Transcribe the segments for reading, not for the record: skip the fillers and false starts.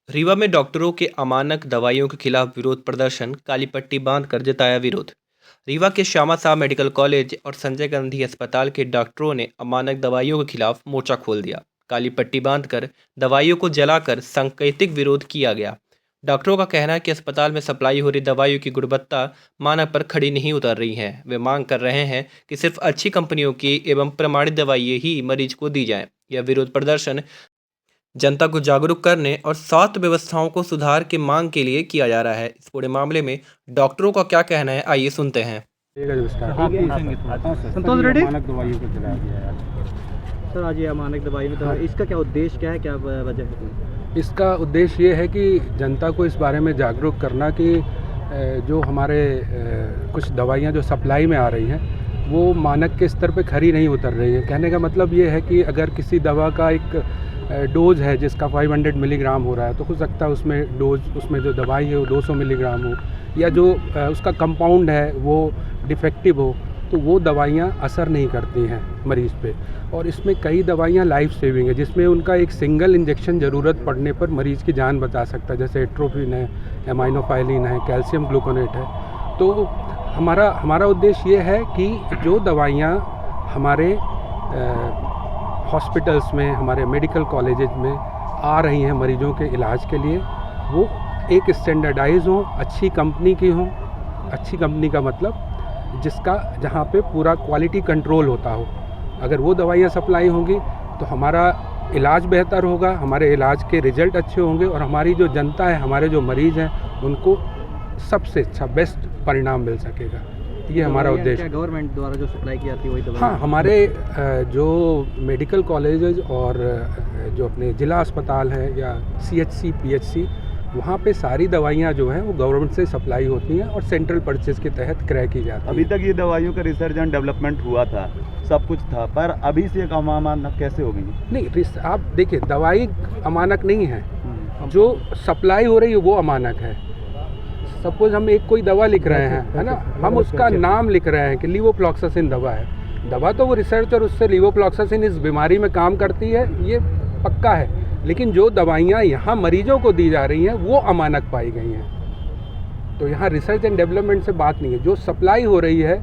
रीवा में डॉक्टरों के अमानक दवाइयों के खिलाफ विरोध प्रदर्शन, काली पट्टी बांधकर जताया विरोध। रीवा के श्यामा साहब मेडिकल कॉलेज और संजय गांधी अस्पताल के डॉक्टरों ने अमानक दवाइयों के खिलाफ मोर्चा खोल दिया। काली पट्टी बांधकर दवाइयों को जलाकर सांकेतिक विरोध किया गया। डॉक्टरों का कहना है कि अस्पताल में सप्लाई हो रही दवाइयों की गुणवत्ता मानक पर खड़ी नहीं उतर रही है। वे मांग कर रहे हैं कि सिर्फ अच्छी कंपनियों की एवं प्रमाणित दवाइयाँ ही मरीज को दी जाएं। यह विरोध प्रदर्शन जनता को जागरूक करने और स्वास्थ्य व्यवस्थाओं को सुधार की मांग के लिए किया जा रहा है। इस पूरे मामले में डॉक्टरों का क्या कहना है, आइए सुनते हैं। संतोष रेड्डी मानक दवाइयों को जला दिया यार। सर, आज ये अमानक दवाई में तो इसका क्या उद्देश्य क्या है, क्या वजह है? इसका उद्देश्य ये है कि जनता को इस बारे में जागरूक करना कि जो हमारे कुछ दवाइयाँ जो सप्लाई में आ रही हैं वो मानक के स्तर पे खरी नहीं उतर रही हैं। कहने का मतलब ये है कि अगर किसी दवा का एक डोज है जिसका 500 मिलीग्राम हो रहा है, तो हो सकता है उसमें जो दवाई है वो 200 मिलीग्राम हो, या जो उसका कंपाउंड है वो डिफेक्टिव हो, तो वो दवाइयाँ असर नहीं करती हैं मरीज़ पे। और इसमें कई दवाइयाँ लाइफ सेविंग है, जिसमें उनका एक सिंगल इंजेक्शन ज़रूरत पड़ने पर मरीज़ की जान बचा सकता है, जैसे एट्रोपिन है, एमाइनोफाइलिन है, कैल्शियम ग्लूकोनेट है। तो हमारा उद्देश्य ये है कि जो दवाइयाँ हमारे हॉस्पिटल्स में, हमारे मेडिकल कॉलेजेस में आ रही हैं मरीजों के इलाज के लिए, वो एक स्टैंडर्डाइज हों, अच्छी कंपनी की हों। अच्छी कंपनी का मतलब जहाँ पे पूरा क्वालिटी कंट्रोल होता हो। अगर वो दवाइयाँ सप्लाई होंगी तो हमारा इलाज बेहतर होगा, हमारे इलाज के रिज़ल्ट अच्छे होंगे और हमारी जो जनता है, हमारे जो मरीज़ हैं, उनको सबसे अच्छा बेस्ट परिणाम मिल सकेगा। ये हमारा उद्देश्य है। गवर्नमेंट द्वारा जो सप्लाई की जाती है वही दवाई? हाँ, हमारे जो मेडिकल कॉलेजेस और जो अपने ज़िला अस्पताल हैं या CHC PHC, वहाँ पे सारी दवाइयाँ जो हैं वो गवर्नमेंट से सप्लाई होती हैं और सेंट्रल परचेज के तहत क्रय की जाती है। अभी तक ये दवाइयों का रिसर्च एंड डेवलपमेंट हुआ था, सब कुछ था, पर अभी से अमानक कैसे हो गई? नहीं, आप देखिए, दवाई अमानक नहीं है, जो सप्लाई हो रही है वो अमानक है। सपोज हम कोई दवा लिख रहे हैं, है ना, हम उसका नाम लिख रहे हैं कि लीवोफ्लॉक्सासिन दवा है। दवा तो वो रिसर्च और उससे लीवोफ्लॉक्सासिन इस बीमारी में काम करती है, ये पक्का है। लेकिन जो दवाइयाँ यहाँ मरीजों को दी जा रही हैं वो अमानक पाई गई हैं। तो यहाँ रिसर्च एंड डेवलपमेंट से बात नहीं है, जो सप्लाई हो रही है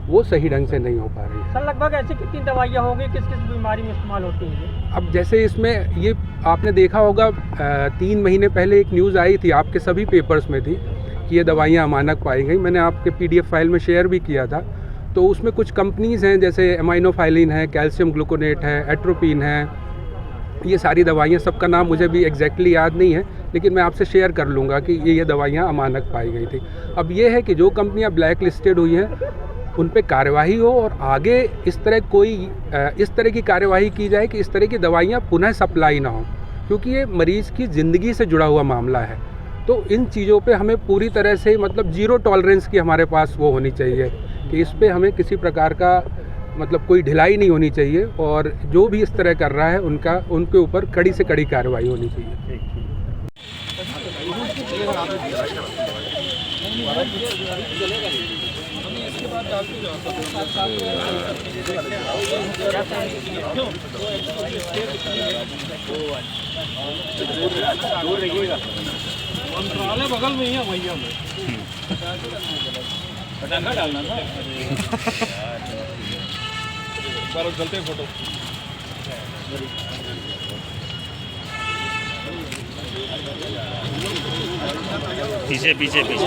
वो सही ढंग से नहीं हो पा रही है। सर, लगभग ऐसी कितनी दवाइयाँ होंगी, किस किस बीमारी में इस्तेमाल होती हैं? अब जैसे इसमें ये आपने देखा होगा, 3 महीने पहले एक न्यूज़ आई थी, आपके सभी पेपर्स में थी कि ये दवाइयाँ अमानक पाई गई। मैंने आपके PDF फाइल में शेयर भी किया था। तो उसमें कुछ कंपनीज़ हैं, जैसे एमाइनोफाइलिन है, कैल्शियम ग्लूकोनेट है, एट्रोपिन है, ये सारी दवाइयाँ, सबका नाम मुझे भी एग्जैक्टली याद नहीं है, लेकिन मैं आपसे शेयर कर लूँगा कि ये दवाइयाँ अमानक पाई गई थी। अब ये है कि जो कंपनियाँ ब्लैक लिस्टेड हुई हैं उन पे कार्यवाही हो और आगे इस तरह की कार्यवाही की जाए कि इस तरह की दवाइयाँ पुनः सप्लाई ना हो, क्योंकि ये मरीज़ की ज़िंदगी से जुड़ा हुआ मामला है। तो इन चीज़ों पे हमें पूरी तरह से, मतलब ज़ीरो टॉलरेंस की हमारे पास वो होनी चाहिए कि इस पे हमें किसी प्रकार का, मतलब कोई ढिलाई नहीं होनी चाहिए, और जो भी इस तरह कर रहा है उनके ऊपर कड़ी से कड़ी कार्रवाई होनी चाहिए। मंत्रालय बगल में ही है, भैया में पटाखा डालना था। चलो चलते फोटो। पीछे पीछे पीछे।